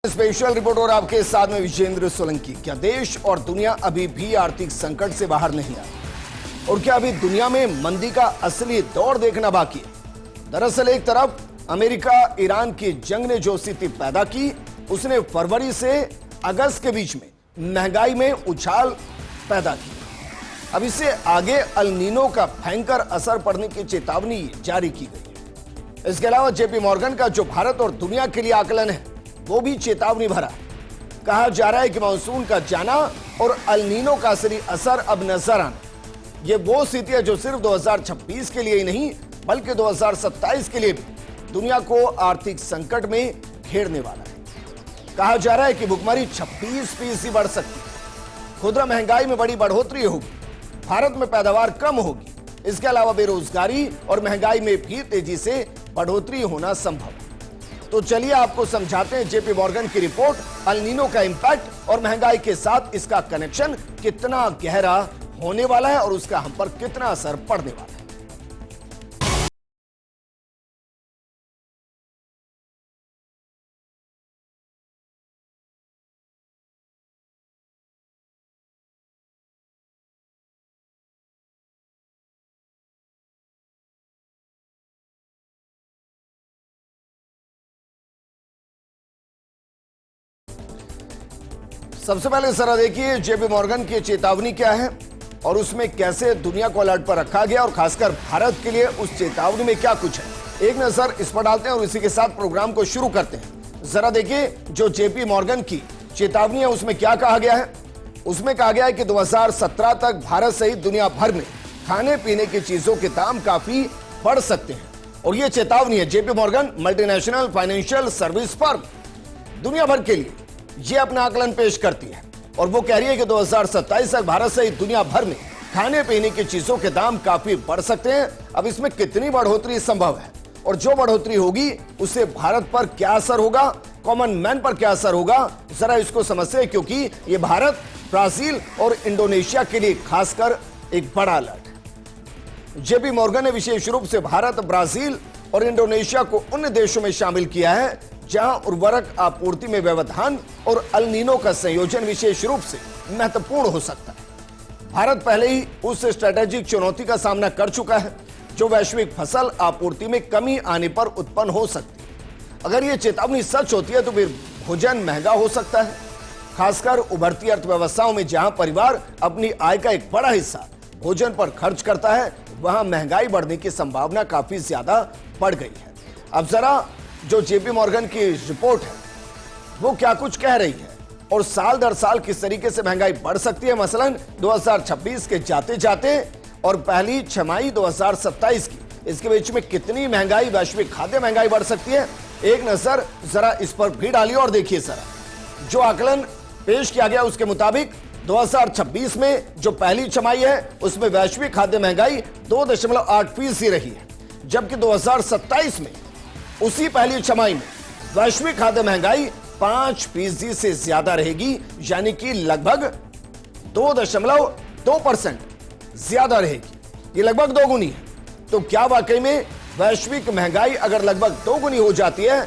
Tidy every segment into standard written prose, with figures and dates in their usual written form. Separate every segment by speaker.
Speaker 1: Special report और आपके साथ में विजेंद्र सोलंकी। क्या देश और दुनिया अभी भी आर्थिक संकट से बाहर नहीं आई और क्या अभी दुनिया में मंदी का असली दौर देखना बाकी है? दरअसल एक तरफ अमेरिका ईरान की जंग ने जो स्थिति पैदा की, उसने फरवरी से अगस्त के बीच में महंगाई में उछाल पैदा की। अब इससे आगे अल नीनो का भयंकर असर पड़ने की चेतावनी जारी की गई है। इसके अलावा जेपी मॉर्गन का जो भारत और दुनिया के लिए आकलन है वो भी चेतावनी भरा। कहा जा रहा है कि मानसून का जाना और अल नीनो का असली असर अब नजर आना, ये वो स्थिति है जो सिर्फ 2026 के लिए ही नहीं बल्कि 2027 के लिए भी दुनिया को आर्थिक संकट में घेरने वाला है। कहा जा रहा है कि भुखमरी 26% बढ़ सकती है, खुदरा महंगाई में बड़ी बढ़ोतरी होगी, भारत में पैदावार कम होगी, इसके अलावा बेरोजगारी और महंगाई में भी तेजी से बढ़ोतरी होना संभव है। तो चलिए आपको समझाते हैं जेपी मॉर्गन की रिपोर्ट, अल नीनो का इंपैक्ट और महंगाई के साथ इसका कनेक्शन कितना गहरा होने वाला है और उसका हम पर कितना असर पड़ने वाला है। सबसे पहले जरा देखिए जेपी मॉर्गन की चेतावनी क्या है और उसमें कैसे दुनिया को अलर्ट पर रखा गया और खासकर भारत के लिए उस चेतावनी में क्या कुछ है। एक नजर इस पर डालते हैं और इसी के साथ प्रोग्राम को शुरू करते हैं। जरा देखिए जो जेपी मॉर्गन की चेतावनी है उसमें क्या कहा गया है। उसमें कहा गया है कि 2017 तक भारत सहित दुनिया भर में खाने पीने की चीजों के दाम काफी बढ़ सकते हैं और यह चेतावनी है JP Morgan multinational financial service firm दुनिया भर के लिए ये अपना आकलन पेश करती है और वो कह रही है कि 2027 तक भारत सहित दुनिया भर में खाने पीने की चीजों के दाम काफी बढ़ सकते हैं। अब इसमें कितनी बढ़ोतरी संभव है और जो बढ़ोतरी होगी उससे भारत पर क्या असर होगा, कॉमन मैन पर क्या असर होगा, जरा इसको समझते हैं क्योंकि ये भारत, ब्राजील और इंडोनेशिया के लिए खासकर एक बड़ा अलर्ट है। जेपी मॉर्गन ने विशेष रूप से भारत, ब्राजील और इंडोनेशिया को उन देशों में शामिल किया है जहां उर्वरक आपूर्ति में व्यवधान और अल नीनो का संयोजन विशेष रूप से महत्वपूर्ण हो सकता है। भारत पहले ही उस स्ट्रेटेजिक चुनौती का सामना कर चुका है जो वैश्विक फसल आपूर्ति में कमी आने पर उत्पन्न हो सकती है। अगर यह चेतावनी सच होती है तो फिर भोजन महंगा हो सकता है, खासकर उभरती अर्थव्यवस्थाओं में जहां परिवार अपनी आय का एक बड़ा हिस्सा भोजन पर खर्च करता है, वहां महंगाई बढ़ने की संभावना काफी ज्यादा बढ़ गई है। अब जरा जो जेपी मॉर्गन की रिपोर्ट है वो क्या कुछ कह रही है और साल दर साल किस तरीके से महंगाई बढ़ सकती है, मसलन 2026 के जाते जाते और पहली छमाही 2027 की, इसके बीच में कितनी महंगाई, वैश्विक खाद्य महंगाई बढ़ सकती है। एक नजर जरा इस पर भी डालिए और देखिए जरा जो आकलन पेश किया गया उसके मुताबिक 2026 में जो पहली छमाही है उसमें वैश्विक खाद्य महंगाई 2.8% रही है, जबकि 2027 में उसी पहली छमाही में वैश्विक खाद्य महंगाई 5% से ज्यादा रहेगी, यानी कि लगभग 2.2% ज्यादा रहेगी। ये लगभग दोगुनी है। तो क्या वाकई में वैश्विक महंगाई अगर लगभग दोगुनी हो जाती है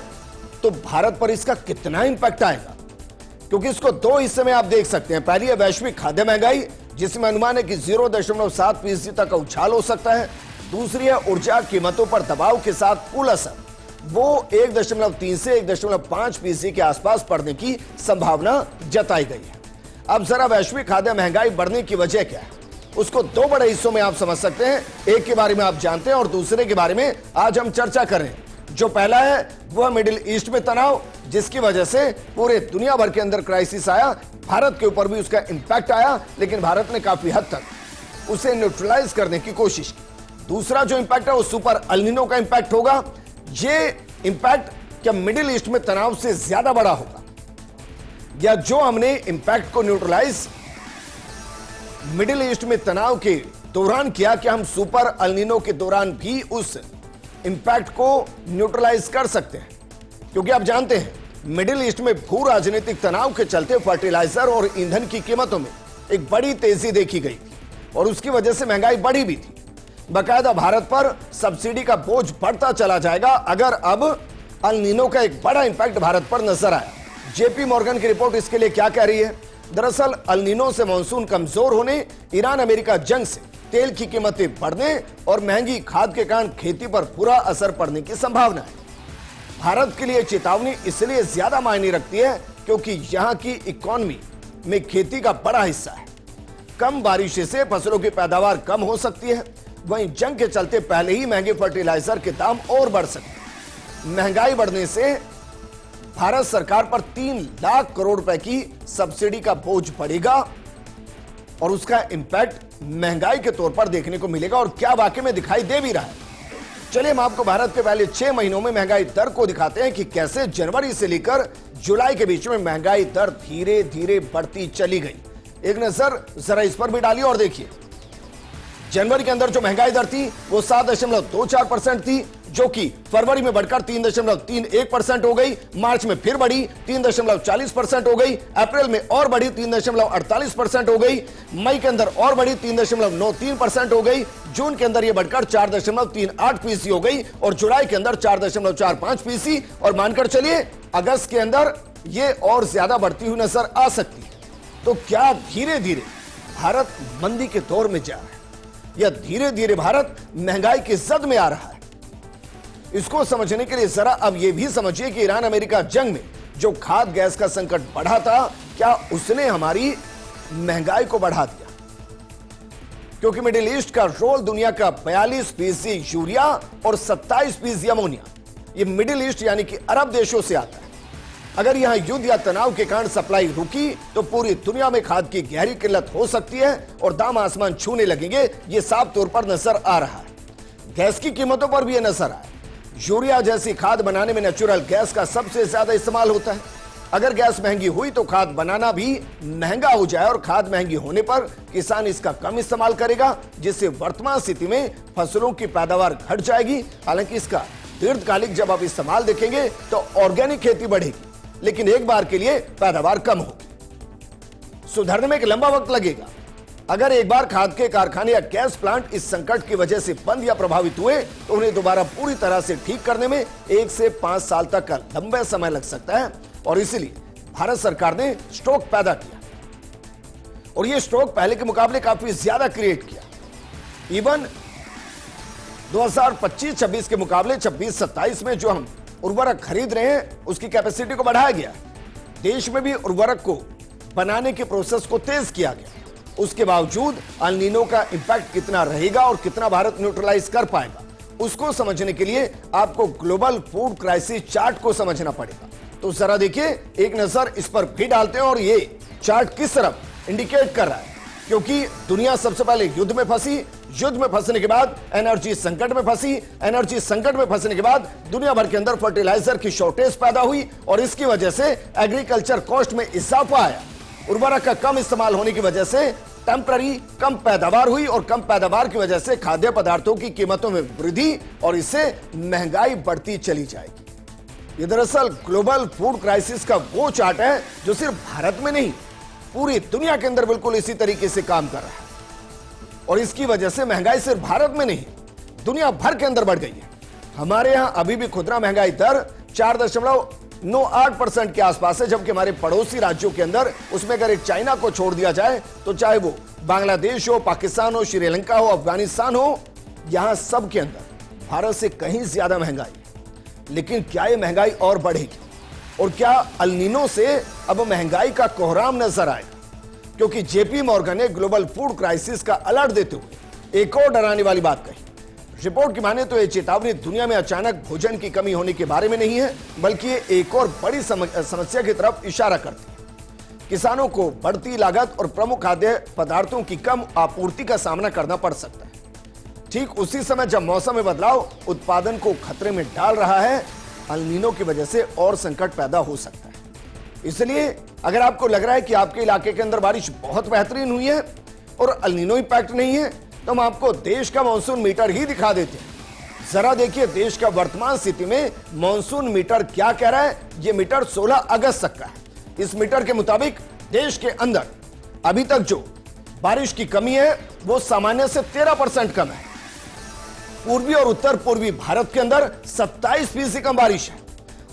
Speaker 1: तो भारत पर इसका कितना इंपैक्ट आएगा? क्योंकि इसको दो हिस्से में आप देख सकते हैं। पहली है वैश्विक खाद्य महंगाई जिसमें अनुमान है कि 0.7% तक का उछाल हो सकता है। दूसरी है ऊर्जा कीमतों पर दबाव के साथ कुल असर, वो 1.3 से 1.5% के आसपास पड़ने की संभावना जताई गई है। अब जरा वैश्विक खाद्य महंगाई बढ़ने की वजह क्या है उसको दो बड़े हिस्सों में आप समझ सकते हैं। एक के बारे में आप जानते हैं और दूसरे के बारे में आज हम चर्चा कर रहे हैं। जो पहला है वह मिडिल ईस्ट में तनाव, जिसकी वजह से पूरे दुनिया भर के अंदर क्राइसिस आया, भारत के ऊपर भी उसका इंपैक्ट आया, लेकिन भारत ने काफी हद तक उसे न्यूट्रलाइज करने की कोशिश की। दूसरा जो इंपैक्ट है वो सुपर अल नीनो का इंपैक्ट होगा। ये इंपैक्ट क्या मिडिल ईस्ट में तनाव से ज्यादा बड़ा होगा या जो हमने इंपैक्ट को न्यूट्रलाइज मिडिल ईस्ट में तनाव के दौरान किया, क्या हम सुपर अल नीनो के दौरान भी उस इंपैक्ट को न्यूट्रलाइज कर सकते हैं? क्योंकि आप जानते हैं मिडिल ईस्ट में भू राजनीतिक तनाव के चलते फर्टिलाइजर और ईंधन की कीमतों में एक बड़ी तेजी देखी गई थी और उसकी वजह से महंगाई बढ़ी भी थी। बकायदा भारत पर सब्सिडी का बोझ बढ़ता चला जाएगा अगर अब अल नीनो का एक बड़ा इंपैक्ट भारत पर नजर आया। जेपी मॉर्गन की रिपोर्ट इसके लिए क्या कह रही है? दरअसल अल नीनो से मानसून कमजोर होने, ईरान अमेरिका जंग से तेल की कीमतें बढ़ने और महंगी खाद के कारण खेती पर बुरा असर पड़ने की संभावना है। भारत के लिए चेतावनी इसलिए ज्यादा मायने रखती है क्योंकि यहां की इकोनॉमी में खेती का बड़ा हिस्सा है। कम बारिश से फसलों की पैदावार कम हो सकती है। वहीं जंग के चलते पहले ही महंगे फर्टिलाइजर के दाम और बढ़ सकते हैं। महंगाई बढ़ने से भारत सरकार पर 3 लाख करोड़ रुपए की सब्सिडी का बोझ पड़ेगा और उसका इंपैक्ट महंगाई के तौर पर देखने को मिलेगा और क्या वाकई में दिखाई दे भी रहा है। चलिए हम आपको भारत के पहले 6 महीनों में महंगाई दर को दिखाते हैं कि कैसे जनवरी से लेकर जुलाई के बीच में महंगाई दर धीरे धीरे बढ़ती चली गई। एक नजर जरा इस पर भी डालिए और देखिए। जनवरी के अंदर जो महंगाई दर थी वो 7.24% थी, जो कि फरवरी में बढ़कर 3.31% हो गई, मार्च में फिर बढ़ी 3.40% हो गई, अप्रैल में और बढ़ी 3.48% हो गई, मई के अंदर और बढ़ी 3.93% हो गई, जून के अंदर यह बढ़कर 4.38% हो गई और जुलाई के अंदर 4.45% और मानकर चलिए अगस्त के अंदर यह और ज्यादा बढ़ती हुई नजर आ सकती है। तो क्या धीरे धीरे भारत मंदी के दौर में जा रहा है या धीरे धीरे भारत महंगाई की जद में आ रहा है? इसको समझने के लिए जरा अब यह भी समझिए कि ईरान अमेरिका जंग में जो खाद गैस का संकट बढ़ा था, क्या उसने हमारी महंगाई को बढ़ा दिया? क्योंकि मिडिल ईस्ट का रोल दुनिया का 42% यूरिया और 27% अमोनिया, यह मिडिल ईस्ट यानी कि अरब देशों से आता है। अगर यहां युद्ध या तनाव के कारण सप्लाई रुकी तो पूरी दुनिया में खाद की गहरी किल्लत हो सकती है और दाम आसमान छूने लगेंगे। यह साफ तौर पर नजर आ रहा है। गैस की कीमतों पर भी यह नजर आया। यूरिया जैसी खाद बनाने में नेचुरल गैस का सबसे ज्यादा इस्तेमाल होता है। अगर गैस महंगी हुई तो खाद बनाना भी महंगा हो जाए और खाद महंगी होने पर किसान इसका कम इस्तेमाल करेगा, जिससे वर्तमान स्थिति में फसलों की पैदावार घट जाएगी। हालांकि इसका दीर्घकालिक जब आप इस्तेमाल देखेंगे तो ऑर्गेनिक खेती बढ़ेगी, लेकिन एक बार के लिए पैदावार कम होगी। सुधरने में एक लंबा वक्त लगेगा। अगर एक बार खाद के कारखाने या गैस प्लांट इस संकट की वजह से बंद या प्रभावित हुए तो उन्हें दोबारा पूरी तरह से ठीक करने में 1 से 5 साल तक का लंबा समय लग सकता है और इसीलिए भारत सरकार ने स्टॉक पैदा किया और यह स्टॉक पहले के मुकाबले काफी ज्यादा क्रिएट किया। इवन 2025-26 के मुकाबले 26-27 में जो हम उर्वरक खरीद रहे हैं उसकी कैपेसिटी को बढ़ाया गया। देश में भी उर्वरक को बनाने के प्रोसेस को तेज किया गया। उसके बावजूद अल नीनो का इंपैक्ट कितना रहेगा और कितना भारत न्यूट्रलाइज कर पाएगा, उसको समझने के लिए आपको ग्लोबल फूड क्राइसिस चार्ट को समझना पड़ेगा। तो जरा देखिए, एक नजर इस पर भी डालते हैं और ये चार्ट किस तरफ इंडिकेट कर रहा है। क्योंकि दुनिया सबसे पहले युद्ध में फंसी, युद्ध में फंसने के बाद एनर्जी संकट में फंसी, एनर्जी संकट में फंसने के बाद दुनिया भर के अंदर फर्टिलाइजर की शॉर्टेज पैदा हुई और इसकी वजह से एग्रीकल्चर कॉस्ट में इजाफा आया। उर्वरक का कम इस्तेमाल होने की वजह से टेम्पररी कम पैदावार हुई और कम पैदावार की वजह से खाद्य पदार्थों की कीमतों में वृद्धि और इससे महंगाई बढ़ती चली जाएगी। ये दरअसल ग्लोबल फूड क्राइसिस का वो चार्ट है जो सिर्फ भारत में नहीं, पूरी दुनिया के अंदर बिल्कुल इसी तरीके से काम कर रहा है और इसकी वजह से महंगाई सिर्फ भारत में नहीं, दुनिया भर के अंदर बढ़ गई है। हमारे यहां अभी भी खुदरा महंगाई दर 4.98% के आसपास है, जबकि हमारे पड़ोसी राज्यों के अंदर उसमें अगर एक चाइना को छोड़ दिया जाए तो चाहे वो बांग्लादेश हो, पाकिस्तान हो, श्रीलंका हो, अफगानिस्तान हो, यहां सब के अंदर भारत से कहीं ज्यादा महंगाई है। लेकिन क्या यह महंगाई और बढ़ेगी और क्या अल नीनो से अब महंगाई का कोहराम नजर आएगा? क्योंकि जेपी मॉर्गन ने ग्लोबल फूड क्राइसिस का अलर्ट देते हुए एक और डराने वाली बात कही। रिपोर्ट की माने तो यह चेतावनी दुनिया में अचानक भोजन की कमी होने के बारे में नहीं है, बल्कि ये एक और बड़ी समस्या की तरफ इशारा करती है। किसानों को बढ़ती लागत और प्रमुख खाद्य पदार्थों की कम आपूर्ति का सामना करना पड़ सकता है, ठीक उसी समय जब मौसम में बदलाव उत्पादन को खतरे में डाल रहा है। अल नीनो की वजह से और संकट पैदा हो सकता है। इसलिए अगर आपको लग रहा है कि आपके इलाके के अंदर बारिश बहुत बेहतरीन हुई है और अल नीनो इंपैक्ट नहीं है, तो हम आपको देश का मानसून मीटर ही दिखा देते हैं। जरा देखिए देश का वर्तमान स्थिति में मानसून मीटर क्या कह रहा है। यह मीटर 16 अगस्त तक का है। इस मीटर के मुताबिक देश के अंदर अभी तक जो बारिश की कमी है वो सामान्य से 13% कम है। पूर्वी और उत्तर पूर्वी भारत के अंदर 27% कम बारिश है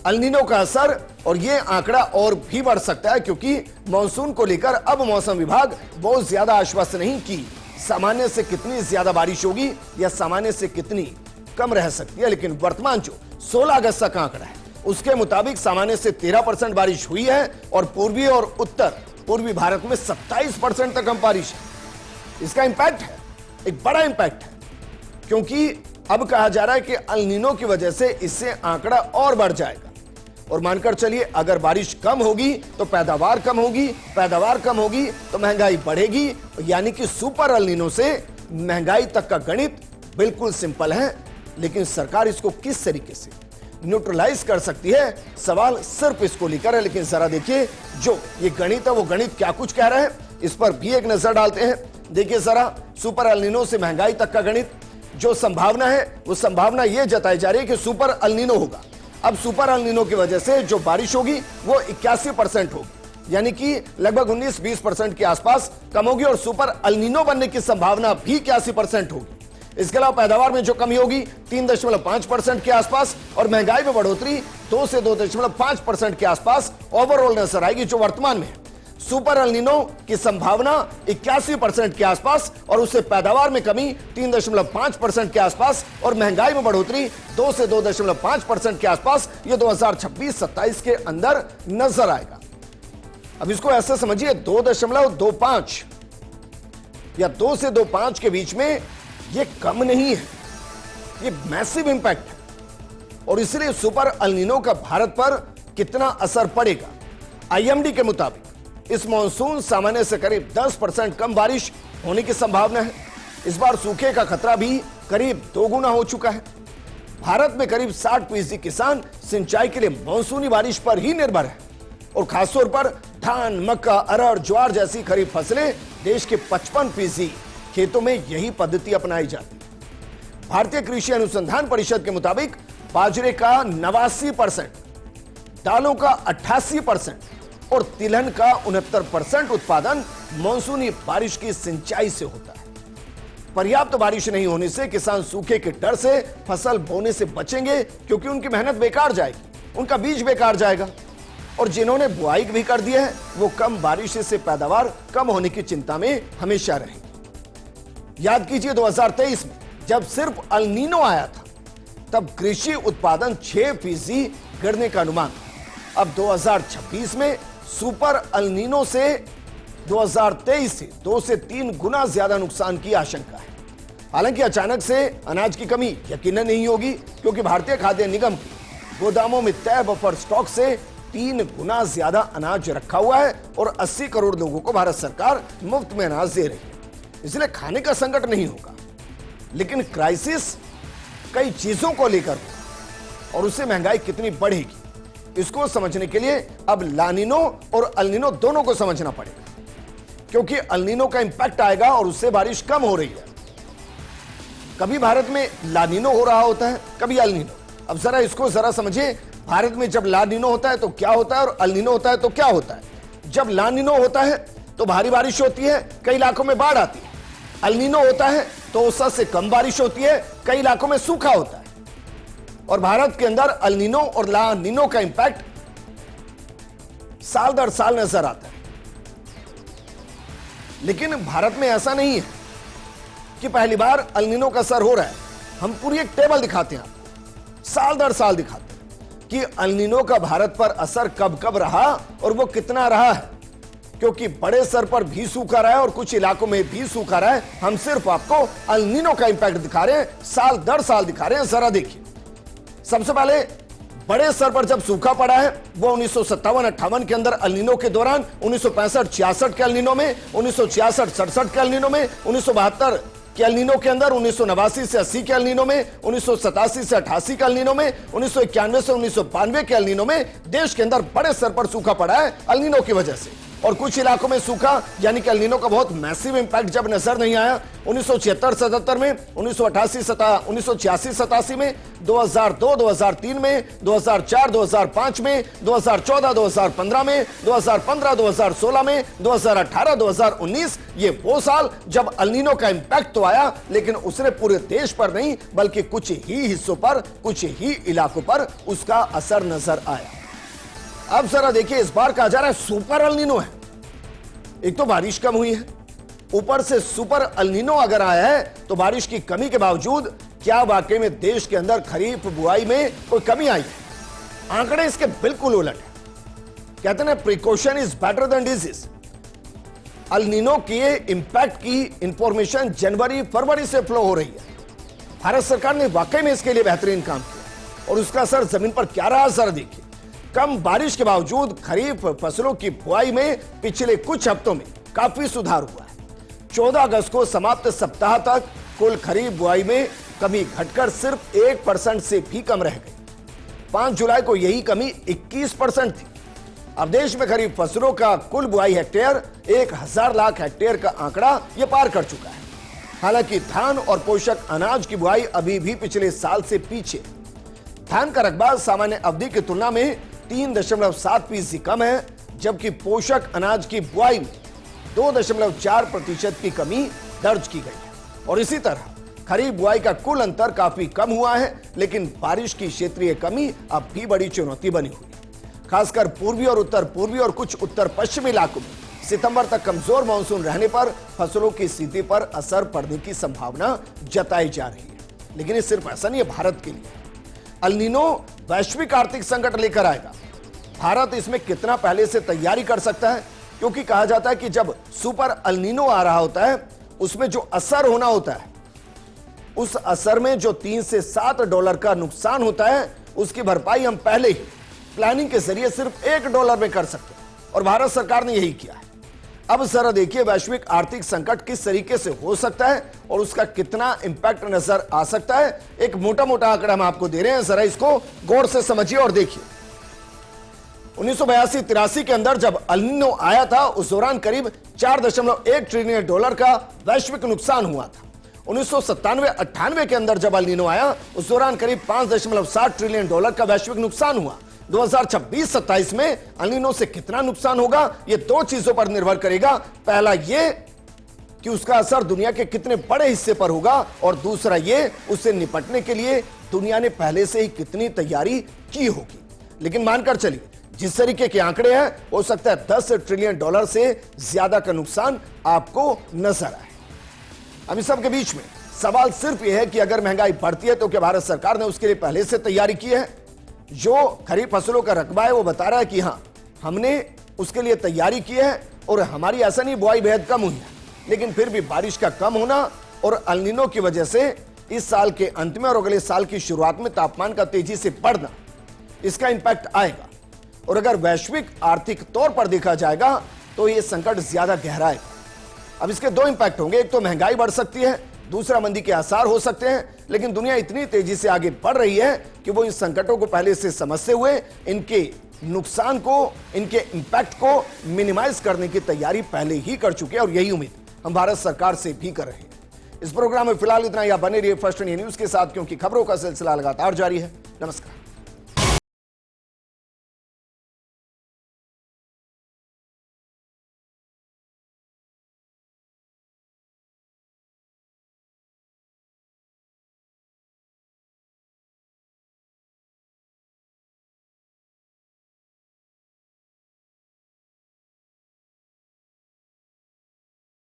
Speaker 1: अल-नीनो का असर, और ये आंकड़ा और भी बढ़ सकता है क्योंकि मानसून को लेकर अब मौसम विभाग बहुत ज्यादा आश्वस्त नहीं कि सामान्य से कितनी ज्यादा बारिश होगी या सामान्य से कितनी कम रह सकती है। लेकिन वर्तमान जो 16 अगस्त का आंकड़ा है उसके मुताबिक सामान्य से 13% बारिश हुई है और पूर्वी और उत्तर पूर्वी भारत में 27% तक कम बारिश है। इसका इंपैक्ट है, एक बड़ा इंपैक्ट है, क्योंकि अब कहा जा रहा है कि अल-नीनो की वजह से इससे आंकड़ा और बढ़ जाएगा। और मानकर चलिए अगर बारिश कम होगी तो पैदावार कम होगी, पैदावार कम होगी तो महंगाई बढ़ेगी, यानी कि सुपर अल-नीनो से महंगाई तक का गणित बिल्कुल सिंपल है। लेकिन सरकार इसको किस तरीके से न्यूट्रलाइज कर सकती है, सवाल सिर्फ इसको लेकर है। लेकिन जरा देखिए जो ये गणित है वो गणित क्या कुछ कह रहा है, इस पर भी एक नजर डालते हैं। देखिए जरा, सुपर अल-नीनो से महंगाई तक का गणित, जो संभावना है वो संभावना ये जताई जा रही है कि सुपर अल-नीनो होगा। अब सुपर अल-नीनो की वजह से जो बारिश होगी वो 81% होगी, यानी कि लगभग 19-20% के आसपास कम होगी, और सुपर अल-नीनो बनने की संभावना भी 81% होगी। इसके अलावा पैदावार में जो कमी होगी 3.5% के आसपास, और महंगाई में बढ़ोतरी 2 से 2.5% के आसपास ओवरऑल नजर आएगी, जो वर्तमान में है। सुपर अल-नीनो की संभावना 81% के आसपास, और उससे पैदावार में कमी 3.5% के आसपास, और महंगाई में बढ़ोतरी 2 से 2.5% के आसपास। यह 2026-27 के अंदर नजर आएगा। अब इसको ऐसे समझिए, 2.25 या 2 से 2.5 के बीच में ये कम नहीं है, ये मैसिव इंपैक्ट है। और इसलिए सुपर अल-नीनो का भारत पर कितना असर पड़ेगा, आईएमडी के मुताबिक इस मानसून सामान्य से करीब 10% कम बारिश होने की संभावना है। इस बार सूखे का खतरा भी करीब 2 गुना हो चुका है। भारत में करीब 60% किसान सिंचाई के लिए मानसूनी बारिश पर ही निर्भर है, और खासतौर पर धान, मक्का, अरहर, ज्वार जैसी खरीफ फसलें देश के 55% खेतों में यही पद्धति अपनाई जाती है। भारतीय कृषि अनुसंधान परिषद के मुताबिक बाजरे का 89%, दालों का 88% और तिलहन का 69% उत्पादन मानसूनी बारिश की सिंचाई से होता है। पर्याप्त बारिश नहीं होने से किसान सूखे के डर से फसल बोने से बचेंगे, क्योंकि उनकी मेहनत बेकार जाएगी, उनका बीज बेकार जाएगा। और जिन्होंने बुआई भी कर दी है वो कम बारिश से पैदावार कम होने की चिंता में हमेशा रहेंगे। याद कीजिए 2023 में जब सिर्फ अल-नीनो आया था तब कृषि उत्पादन 6% गिरने का अनुमान था। अब 2026 में सुपर अल-नीनो से 2023 से 2 से 3 गुना ज्यादा नुकसान की आशंका है। हालांकि अचानक से अनाज की कमी यकीनन नहीं होगी, क्योंकि भारतीय खाद्य निगम के गोदामों में तय बफर स्टॉक से 3 गुना ज्यादा अनाज रखा हुआ है, और 80 करोड़ लोगों को भारत सरकार मुफ्त में अनाज दे रही है। इसलिए खाने का संकट नहीं होगा, लेकिन क्राइसिस कई चीजों को लेकर होगा, और उससे महंगाई कितनी बढ़ेगी इसको समझने के लिए अब ला-नीनो और अल-नीनो दोनों को समझना पड़ेगा, क्योंकि अल-नीनो का इंपैक्ट आएगा और उससे बारिश कम हो रही है। कभी भारत में ला-नीनो हो रहा होता है, कभी अल-नीनो। अब जरा इसको जरा समझिए, भारत में जब ला-नीनो होता है तो क्या होता है, और अल-नीनो होता है तो क्या होता है। जब ला-नीनो होता है तो भारी बारिश होती है, कई इलाकों में बाढ़ आती है। अल-नीनो होता है तो औसत से कम बारिश होती है, कई इलाकों में सूखा होता है। और भारत के अंदर अल-नीनो और ला-नीनो का इंपैक्ट साल दर साल नजर आता है। लेकिन भारत में ऐसा नहीं है कि पहली बार अल-नीनो का असर हो रहा है। हम पूरी एक टेबल दिखाते हैं आपको, साल दर साल दिखाते हैं कि अल-नीनो का भारत पर असर कब कब रहा और वो कितना रहा है, क्योंकि बड़े स्तर पर भी सूखा रहा है और कुछ इलाकों में भी सूखा रहा है। हम सिर्फ आपको अल-नीनो का इंपैक्ट दिखा रहे हैं, साल दर साल दिखा रहे हैं। जरा देखिए, सबसे पहले बड़े स्तर पर जब सूखा पड़ा है वो 1957-58 के अंदर अल-नीनो के दौरान, 1965-66 के अल-नीनो में, 1966-67 के अल-नीनो में, 1972 के अल-नीनो के अंदर, 1989 से 80 के अल-नीनो में, 1987 से 88 के अल-नीनो में, 1991 से 1992 के अल-नीनो में देश के अंदर बड़े स्तर पर सूखा पड़ा है अल-नीनो की वजह से। और कुछ इलाकों में सूखा यानी कि एल नीनो का बहुत मैसिव इंपैक्ट जब नजर नहीं आया 1976-77 में, 1986-87 में, 2002-2003 में, 2004-2005 में, 2014-2015 में, 2015-2016 में, 2018-2019 ये वो साल जब एल नीनो का इंपैक्ट तो आया, लेकिन उसने पूरे देश पर नहीं बल्कि कुछ ही हिस्सों पर, कुछ ही इलाकों पर उसका असर नजर आया। अब जरा देखिए, इस बार कहा जा रहा है सुपर एल नीनो है। एक तो बारिश कम हुई है, ऊपर से सुपर एल नीनो अगर आया है तो बारिश की कमी के बावजूद क्या वाकई में देश के अंदर खरीफ बुआई में कोई कमी आई है? आंकड़े इसके बिल्कुल उलट है। कहते हैं precaution is better than disease. El Nino के इंपैक्ट की इंफॉर्मेशन जनवरी फरवरी से फ्लो हो रही है। भारत सरकार ने वाकई में इसके लिए बेहतरीन काम किया और उसका असर जमीन पर क्या रहा जरा देखिए। कम बारिश के बावजूद खरीफ फसलों की बुआई में पिछले कुछ हफ्तों में काफी सुधार हुआ है। 14 अगस्त को समाप्त सप्ताह तक कुल खरीफ बुआई में कमी घटकर सिर्फ 1% से भी कम रह गई। 5 जुलाई को यही कमी 21% थी। अब देश में खरीफ फसलों का कुल बुआई हेक्टेयर 1000 लाख हेक्टेयर का आंकड़ा यह पार कर चुका है। हालांकि धान और पोषक अनाज की बुआई अभी भी पिछले साल से पीछे। धान का रकबा सामान्य अवधि की तुलना में 3.7% कम है, जबकि पोषक अनाज की बुआई में 2.4% की कमी दर्ज की गई है। और इसी तरह खरीफ बुआई का कुल अंतर काफी कम हुआ है, लेकिन बारिश की क्षेत्रीय कमी अब भी बड़ी चुनौती बनी हुई है। खासकर पूर्वी और उत्तर पूर्वी और कुछ उत्तर पश्चिमी इलाकों में सितंबर तक कमजोर मानसून रहने पर फसलों की स्थिति पर असर पड़ने की संभावना जताई जा रही है। लेकिन ये सिर्फ ऐसा नहीं है भारत के लिए। एल नीनो वैश्विक आर्थिक संकट लेकर आएगा। भारत इसमें कितना पहले से तैयारी कर सकता है? क्योंकि कहा जाता है कि जब सुपर एल नीनो आ रहा होता है उसमें जो असर होना होता है, उस असर में जो $3 से $7 का नुकसान होता है उसकी भरपाई हम पहले ही प्लानिंग के जरिए सिर्फ $1 में कर सकते हैं और भारत सरकार ने यही किया है। अब जरा देखिए वैश्विक आर्थिक संकट किस तरीके से हो सकता है और उसका कितना इंपैक्ट नजर आ सकता है। एक मोटा मोटा आंकड़ा हम आपको दे रहे हैं, जरा इसको गौर से समझिए और देखिए। 1982-83 के अंदर जब एल नीनो आया था उस दौरान करीब $4.1 ट्रिलियन का वैश्विक नुकसान हुआ था। 1997-98 के अंदर जब एल नीनो आया उस दौरान करीब $5.7 ट्रिलियन का वैश्विक नुकसान हुआ। 2026-27 में एल नीनो से कितना नुकसान होगा यह दो चीजों पर निर्भर करेगा। पहला यह कि उसका असर दुनिया के कितने बड़े हिस्से पर होगा और दूसरा यह उससे निपटने के लिए दुनिया ने पहले से ही कितनी तैयारी की होगी। लेकिन मानकर चलिए जिस तरीके के आंकड़े हैं हो सकता है $10 ट्रिलियन से ज्यादा का नुकसान आपको नजर आए। अब इस सब के बीच में सवाल सिर्फ यह है कि अगर महंगाई बढ़ती है तो क्या भारत सरकार ने उसके लिए पहले से तैयारी की है? जो खरीफ फसलों का रकबा है वो बता रहा है कि हां हमने उसके लिए तैयारी की है और हमारी ऐसा नहीं बुआई बेहद कम हुई है, लेकिन फिर भी बारिश का कम होना और एल नीनो की वजह से इस साल के अंत में और अगले साल की शुरुआत में तापमान का तेजी से बढ़ना, इसका इंपैक्ट आएगा। और अगर वैश्विक आर्थिक तौर पर देखा जाएगा तो यह संकट ज्यादा गहराएगा। अब इसके दो इंपैक्ट होंगे, एक तो महंगाई बढ़ सकती है, दूसरा मंदी के आसार हो सकते हैं। लेकिन दुनिया इतनी तेजी से आगे बढ़ रही है कि वो इन संकटों को पहले से समझते हुए इनके नुकसान को, इनके इंपैक्ट को मिनिमाइज करने की तैयारी पहले ही कर चुके हैं और यही उम्मीद हम भारत सरकार से भी कर रहे हैं। इस प्रोग्राम में फिलहाल इतना ही। आप बने रहिए फर्स्ट इंडिया न्यूज के साथ, क्योंकि खबरों का सिलसिला लगातार जारी है। नमस्कार।